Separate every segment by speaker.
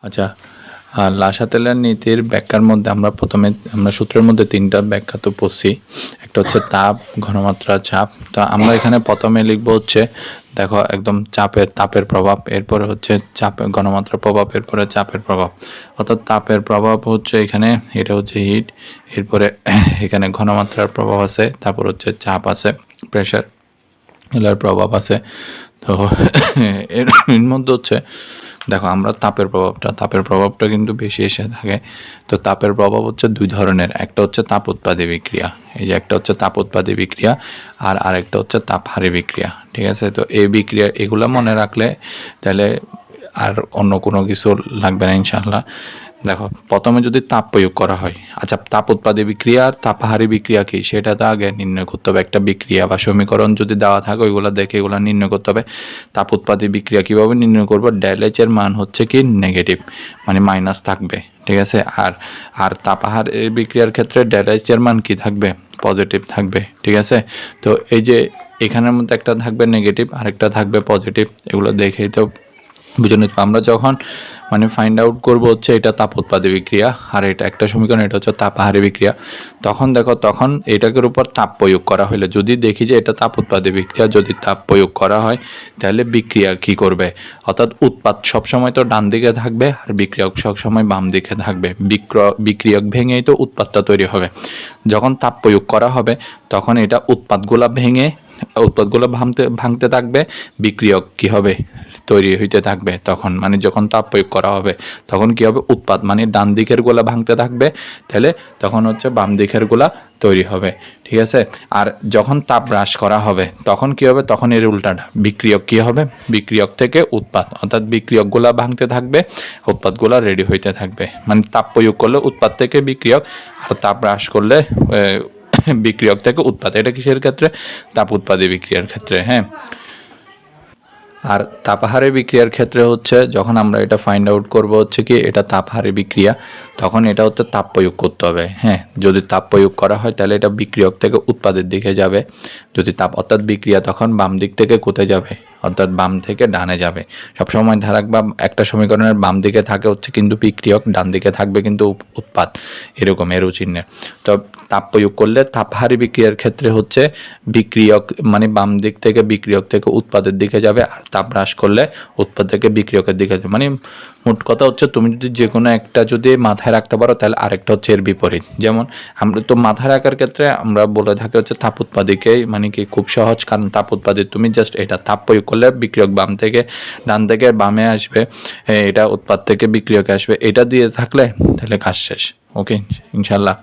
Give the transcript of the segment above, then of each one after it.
Speaker 1: আচ্ছা, লাসা তেলের নীতির ব্যাখ্যার মধ্যে আমরা সূত্রের মধ্যে ৩টা ব্যাখ্যা তো পড়ছি। একটা হচ্ছে তাপ, ঘনমাত্রা, চাপ। তো আমরা এখানে প্রথমে লিখবো হচ্ছে দেখো একদম তাপের প্রভাব, এরপরে হচ্ছে ঘনমাত্রার প্রভাব, এরপরে চাপের প্রভাব। অর্থাৎ তাপের প্রভাব হচ্ছে এখানে, এটা হচ্ছে হিট, এরপরে এখানে ঘনমাত্রার প্রভাব আছে, তারপর হচ্ছে চাপ আছে, প্রেশার এগুলোর প্রভাব আছে। তো এর মধ্যে হচ্ছে দেখো আমরা তাপের প্রভাবটা কিন্তু বেশি এসে থাকে। তো তাপের প্রভাব হচ্ছে দুই ধরনের, একটা হচ্ছে তাপ উৎপাদী বিক্রিয়া, এই যে একটা হচ্ছে তাপ উৎপাদী বিক্রিয়া, আর আরেকটা হচ্ছে তাপহারী বিক্রিয়া। ঠিক আছে, তো এই বিক্রিয়া এগুলো মনে রাখলে তাহলে আর অন্য কোনো কিছু লাগবে না ইনশাআল্লাহ। দেখো প্রথমে যদি তাপ প্রয়োগ করা হয়, আচ্ছা তাপ উৎপাদী বিক্রিয়া আর তাপহারী বিক্রিয়া কি সেটা তো আগে নির্ণয় করতে হবে। একটা বিক্রিয়া বা সমীকরণ যদি দেওয়া থাকে ওইগুলো দেখে এগুলো নির্ণয় করতে হবে। তাপ উৎপাদী বিক্রিয়া কীভাবে নির্ণয় করবো, ΔH এর মান হচ্ছে কি নেগেটিভ, মানে মাইনাস থাকবে। ঠিক আছে, আর তাপহার বিক্রিয়ার ক্ষেত্রে ΔH এর মান কি থাকবে, পজিটিভ থাকবে। ঠিক আছে, তো এই যে এখানের মধ্যে একটা থাকবে নেগেটিভ আর একটা থাকবে পজিটিভ, এগুলো দেখেই তো বুঝে নিতে। আমরা যখন মানে ফাইন্ড আউট করব হচ্ছে এটা তাপ উৎপাদী বিক্রিয়া আর এটা একটা সমীকরণ, এটা হচ্ছে তাপহারী বিক্রিয়া, তখন দেখো তখন এটাকের উপর তাপ প্রয়োগ করা হলে যদি দেখি যে এটা তাপ উৎপাদী বিক্রিয়া, যদি তাপ প্রয়োগ করা হয় তাহলে বিক্রিয়া কি করবে, অর্থাৎ উৎপাদ সবসময় তো ডান দিকে থাকবে আর বিক্রিয়ক সবসময় বাম দিকে থাকবে। বিক্রিয়ক ভেঙেই তো উৎপাদটা তৈরি হবে। যখন তাপ প্রয়োগ করা হবে তখন এটা উৎপাদগুলা ভাঙতে থাকবে, বিক্রিয়ক কি হবে, তৈরি হইতে থাকবে। তখন মানে যখন তাপ প্রয়োগ করা হবে তখন কি হবে, উৎপাদ মানে ডান দিকের গোলা ভাঙতে থাকবে, তাহলে তখন হচ্ছে বাম দিকের গোলা তৈরি হবে। ঠিক আছে, আর যখন তাপ হ্রাস করা হবে তখন কি হবে, তখন এর উল্টাটা বিক্রিয়ক কি হবে, বিক্রিয়ক থেকে উৎপাদ, অর্থাৎ বিক্রিয়কগুলা ভাঙতে থাকবে, উৎপাদগুলা রেডি হইতে থাকবে। মানে তাপ প্রয়োগ করলে উৎপাদ থেকে বিক্রিয়ক, আর তাপ হ্রাস করলে বিক্রিয়ক থেকে উৎপাদ। এটা কিসের ক্ষেত্রে, তাপ উৎপাদী বিক্রিয়ার ক্ষেত্রে। হ্যাঁ, আর তাপহারী বিক্রিয়ার ক্ষেত্রে হচ্ছে যখন আমরা এটা ফাইন্ড আউট করব হচ্ছে কি এটা তাপহারী বিক্রিয়া, তখন এটা হচ্ছে তাপ প্রয়োগ করতে হবে। হ্যাঁ, যদি তাপ প্রয়োগ করা হয় তাহলে এটা বিক্রিয়ক থেকে উৎপাদের দিকে যাবে। যদি অর্থাৎ বিক্রিয়া তখন বাম দিক থেকে কোথায় যাবে, অর্থাৎ বাম থেকে ডানে যাবে। সবসময় বা একটা সমীকরণের বাম দিকে থাকে হচ্ছে কিন্তু বিক্রিয়ক, ডান দিকে থাকবে কিন্তু উৎপাদ, এরকম এরো চিহ্নে। তো তাপ প্রয়োগ করলে তাপহারী বিক্রিয়ার ক্ষেত্রে হচ্ছে বিক্রিয়ক মানে বাম দিক থেকে বিক্রিয়ক থেকে উৎপাদের দিকে যাবে, আর তাপ হ্রাস করলে উৎপাদ থেকে বিক্রিয়কের দিকে যাবে। মানে মোট কথা হচ্ছে তুমি যদি যে কোনো একটা যদি মাথায় রাখতে পারো তাহলে আরেকটা হচ্ছে এর বিপরীত। যেমন আমরা তো মাথায় রাখার ক্ষেত্রে আমরা বলে থাকি হচ্ছে তাপ উৎপাদীকেই, মানে কি খুব সহজ, কারণ তাপ উৎপাদী তুমি জাস্ট এটা তাপ প্রয়োগ করলে বিক্রিয়ক বাম থেকে ডান থেকে বামে আসবে, এটা উৎপাদ থেকে বিক্রিয়কে আসবে, এটা দিয়ে থাকলে তাহলে কাজ শেষ। ওকে ইনশাল্লাহ।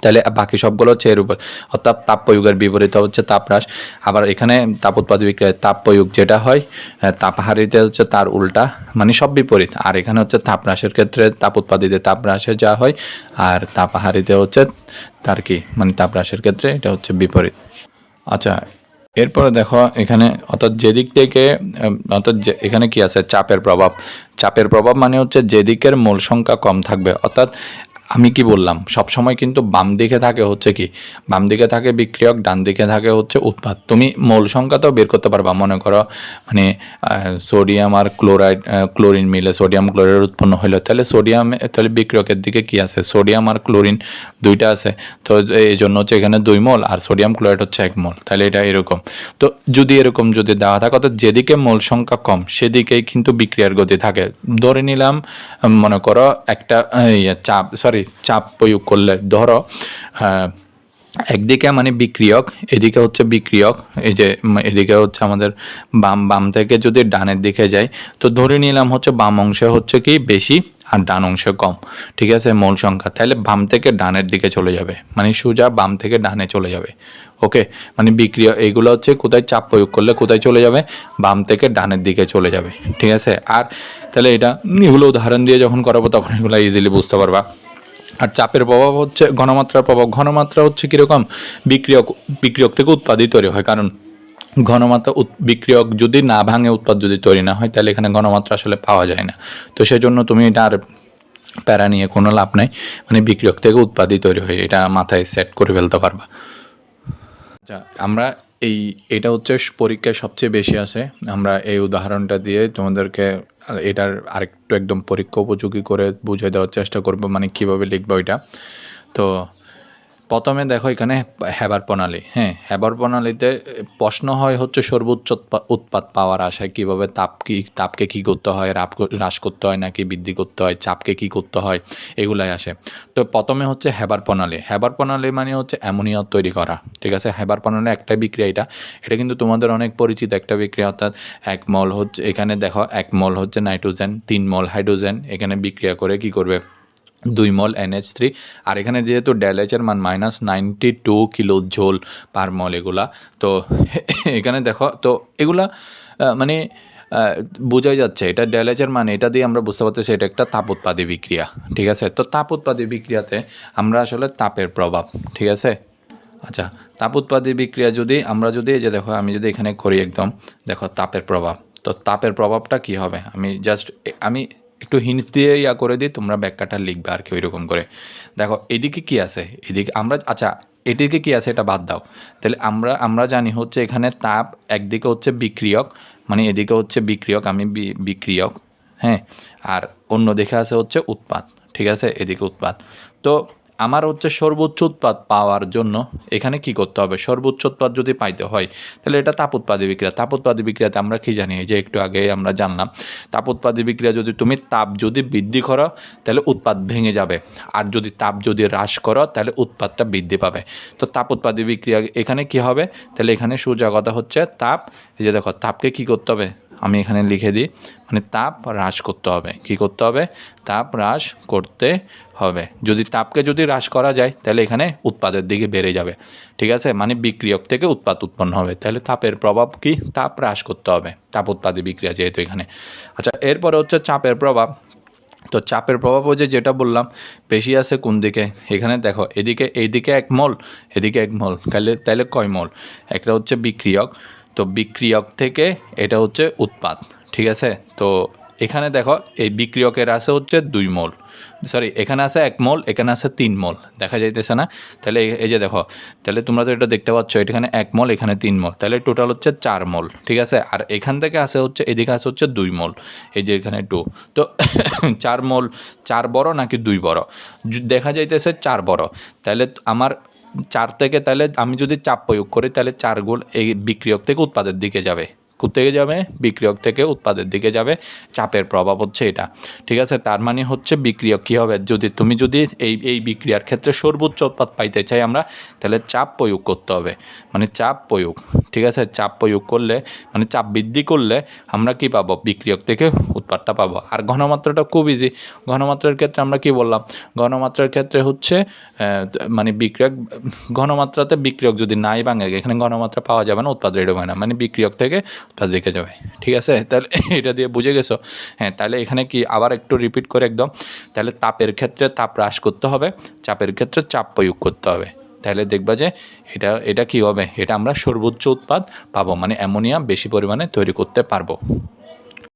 Speaker 1: তাহলে বাকি সবগুলো হচ্ছে এর উপর, অর্থাৎ তাপ প্রয়োগের বিপরীত হচ্ছে তাপ হ্রাস। আবার এখানে তাপ উৎপাদী বিক্রিয়ায় তাপ প্রয়োগ যেটা হয়, তাপহারীতে হচ্ছে তার উল্টা, মানে সব বিপরীত। আর এখানে হচ্ছে তাপ হ্রাসের ক্ষেত্রে তাপ উৎপাদীতে তাপ হ্রাসে যা হয়, আর তাপহারীতে হচ্ছে তার কি, মানে তাপ হ্রাসের ক্ষেত্রে এটা হচ্ছে বিপরীত। আচ্ছা, এরপরে দেখো এখানে অর্থাৎ যেদিক থেকে অর্থাৎ এখানে কি আছে, চাপের প্রভাব মানে হচ্ছে যেদিকের মোল সংখ্যা কম থাকবে। অর্থাৎ আমি কি বললাম, সবসময় কিন্তু বাম দিকে থাকে হচ্ছে কি, বাম দিকে থাকে বিক্রিয়ক, ডান দিকে থাকে হচ্ছে উৎপাদ। তুমি মোল সংখ্যা তো বের করতে পারবা। মনে করো মানে সোডিয়াম আর ক্লোরিন মিলে সোডিয়াম ক্লোরাইড উৎপন্ন হলো, তাহলে তাহলে বিক্রিয়কের দিকে কি আছে, সোডিয়াম আর ক্লোরিন দুইটা আছে। তো এই জন্য হচ্ছে এখানে 2 মোল আর সোডিয়াম ক্লোরাইড হচ্ছে 1 মোল। তাহলে এটা এরকম। তো যদি এরকম যদি দেওয়া থাকে, অর্থাৎ যেদিকে মোল সংখ্যা কম সেদিকেই কিন্তু বিক্রিয়ার গতি থাকে। ধরে নিলাম মনে করো একটা চাপ প্রয়োগ করলে ধরো একদিকে মানে বিক্রিয়ক, এদিকে হচ্ছে বিক্রিয়ক, এই যে এদিকে হচ্ছে আমাদের বাম থেকে যদি ডানের দিকে যাই, তো ধরে নিলাম হচ্ছে বাম অংশে হচ্ছে কি বেশি আর ডান অংশে কম। ঠিক আছে, মোল সংখ্যা, তাহলে বাম থেকে ডানের দিকে চলে যাবে, মানে সোজা বাম থেকে ডানে চলে যাবে। ওকে, মানে বিক্রিয়া এইগুলো হচ্ছে কোথায় চাপ প্রয়োগ করলে কোথায় চলে যাবে, বাম থেকে ডানের দিকে চলে যাবে। ঠিক আছে, আর তাহলে এগুলো উদাহরণ দিয়ে যখন করাবো তখন এগুলো ইজিলি বুঝতে পারবা। আর চাপের প্রভাব হচ্ছে ঘনমাত্রার প্রভাব। ঘনমাত্রা হচ্ছে কীরকম, বিক্রিয়ক থেকে উৎপাদই তৈরি হয়, কারণ ঘনমাত্রা বিক্রিয়ক যদি না ভাঙে উৎপাদ যদি তৈরি না হয় তাহলে এখানে ঘনমাত্রা আসলে পাওয়া যায় না। তো সেজন্য তুমি এটা আর প্যারা নিয়ে কোনো লাভ নাই, মানে বিক্রিয়ক থেকে উৎপাদই তৈরি হয়, এটা মাথায় সেট করে ফেলতে পারবা। আচ্ছা, আমরা এটা হচ্ছে পরীক্ষায় সবচেয়ে বেশি আসে। আমরা এই উদাহরণটা দিয়ে তোমাদেরকে এটার আরেকটু একদম পরীক্ষা উপযোগী করে বুঝিয়ে দেওয়ার চেষ্টা করব, মানে কীভাবে লিখবো এটা। তো প্রথমে দেখো এখানে হ্যাবার প্রণালী। হ্যাঁ, হ্যাবার প্রণালীতে প্রশ্ন হয় হচ্ছে সর্বোচ্চ উৎপাদ পাওয়ার আশায় কীভাবে তাপকে কী করতে হয়, হ্রাস করতে হয় নাকি বৃদ্ধি করতে হয়, চাপকে কী করতে হয়, এগুলাই আসে। তো প্রথমে হচ্ছে হ্যাবার প্রণালী। হ্যাবার প্রণালী মানে হচ্ছে অ্যামোনিয়া তৈরি করা, ঠিক আছে। হ্যাবার প্রণালী একটা বিক্রিয়া, এটা কিন্তু তোমাদের অনেক পরিচিত একটা বিক্রিয়া। অর্থাৎ 1 মল হচ্ছে, এখানে দেখো 1 মল হচ্ছে নাইট্রোজেন, 3 মল হাইড্রোজেন, এখানে বিক্রিয়া করে কি করবে 2 মল NH3। আর এখানে যেহেতু ΔH এর মান -92 কিলো জোল পার মল এগুলা, তো এখানে দেখো তো এগুলা মানে বোঝাই যাচ্ছে এটা ΔH এর মান, এটা দিয়ে আমরা বুঝতে পারতেছি এটা একটা তাপ উৎপাদী বিক্রিয়া, ঠিক আছে। তো তাপ উৎপাদী বিক্রিয়াতে আমরা আসলে তাপের প্রভাব, ঠিক আছে। আচ্ছা, তাপ উৎপাদী বিক্রিয়া আমরা যদি এই যে দেখো আমি যদি এখানে করি একদম, দেখো তাপের প্রভাব। তো তাপের প্রভাবটা কি হবে, আমি একটু হিন্টস দিয়ে করে দিই, তোমরা ব্যাখ্যাটা লিখবে আর কি ওইরকম করে। দেখো এদিকে কি আছে, এদিকে এদিকে কি আছে এটা বাদ দাও। তাহলে আমরা জানি হচ্ছে এখানে তাপ একদিকে হচ্ছে বিক্রিয়ক, মানে এদিকে হচ্ছে বিক্রিয়ক, আমি বিক্রিয়ক, হ্যাঁ। আর অন্য দিকে আছে হচ্ছে উৎপাদ, ঠিক আছে, এদিকে উৎপাদ। তো আমার হচ্ছে সর্বোচ্চ উৎপাদ পাওয়ার জন্য এখানে কি করতে হবে, সর্বোচ্চ উৎপাদ যদি পাইতে হয় তাহলে এটা তাপ উৎপাদী বিক্রিয়া। তাপ উৎপাদী বিক্রিয়াতে আমরা কি জানি, যে একটু আগে আমরা জানলাম, তাপ উৎপাদী বিক্রিয়া যদি তুমি তাপ যদি বৃদ্ধি করো তাহলে উৎপাদ ভেঙে যাবে, আর যদি তাপ যদি হ্রাস করো তাহলে উৎপাদটা বৃদ্ধি পাবে। তো তাপ উৎপাদী বিক্রিয়া এখানে কি হবে, তাহলে এখানে সোজা কথা হচ্ছে তাপ, এই যে দেখো তাপকে কি করতে হবে, আমি এখানে লিখে দিই, মানে তাপ হ্রাস করতে হবে। কি করতে হবে, তাপ হ্রাস করতে হবে। যদি তাপকে যদি হ্রাস করা যায় তাহলে এখানে উৎপাদের দিকে বেড়ে যাবে, ঠিক আছে, মানে বিক্রিয়ক থেকে উৎপাদ উৎপন্ন হবে। তাহলে তাপের প্রভাব কি, তাপ হ্রাস করতে হবে, তাপ উৎপাদী বিক্রিয়া যেহেতু এখানে। আচ্ছা, এরপরে হচ্ছে চাপের প্রভাব। তো চাপের প্রভাব হচ্ছে যেটা বললাম বেশি আছে কোন দিকে, এখানে দেখো এইদিকে 1 মল, এদিকে 1 মল, তাহলে কয় মল, একটা হচ্ছে বিক্রিয়ক, তো বিক্রিয়ক থেকে এটা হচ্ছে উৎপাদ, ঠিক আছে। তো এখানে দেখো এই বিক্রিয়কের আছে হচ্ছে 2 মল, এখানে আছে 1 মল, এখানে আছে 3 মল, দেখা যাইতেছে না। তাহলে এই যে দেখো, তাহলে তোমরা তো এটা দেখতে পাচ্ছ, এখানে 1 মল, এখানে 3 মল, তাহলে টোটাল হচ্ছে 4 মল, ঠিক আছে। আর এখান থেকে আছে হচ্ছে, এদিকে আছে হচ্ছে 2 মল, এই যে এখানে 2। তো 4 মল, 4 বড় নাকি 2 বড়, দেখা যাইতেছে 4 বড়। তাহলে আমার 4 থেকে, তাহলে আমি যদি চাপ প্রয়োগ করি তাহলে 4 গুণ এই বিক্রিয়ক থেকে উৎপাদের দিকে যাবে, কোথেকে যাবে, বিক্রিয়ক থেকে উৎপাদের দিকে যাবে। চাপের প্রভাব হচ্ছে এটা, ঠিক আছে। তার মানে হচ্ছে বিক্রিয়ক কী হবে, তুমি যদি এই বিক্রিয়ার ক্ষেত্রে সর্বোচ্চ উৎপাদ পাইতে চাই আমরা, তাহলে চাপ প্রয়োগ করতে হবে, মানে চাপ প্রয়োগ, ঠিক আছে। চাপ প্রয়োগ করলে, মানে চাপ বৃদ্ধি করলে আমরা কি পাবো, বিক্রিয়ক থেকে উৎপাদটা পাবো। আর ঘনমাত্রাটা খুব ইজি। ঘনমাত্রার ক্ষেত্রে আমরা কি বললাম, ঘনমাত্রার ক্ষেত্রে হচ্ছে মানে বিক্রিয়ক, ঘনমাত্রাতে বিক্রিয়ক যদি নাই ভাঙে, এখানে ঘনমাত্রা পাওয়া যাবে না, উৎপাদ রেট হয় না, মানে বিক্রিয়ক থেকে উৎপাদ রেখে যাবে, ঠিক আছে। তাহলে এটা দিয়ে বুঝে গেছো। হ্যাঁ, তাহলে এখানে কি আবার একটু রিপিট করে একদম, তাহলে তাপের ক্ষেত্রে তাপ হ্রাস করতে হবে, চাপের ক্ষেত্রে চাপ প্রয়োগ করতে হবে। তাহলে দেখবা যে এটা কি হবে, এটা আমরা সর্বোচ্চ উৎপাদ পাবো, মানে অ্যামোনিয়া বেশি পরিমাণে তৈরি করতে পারবো।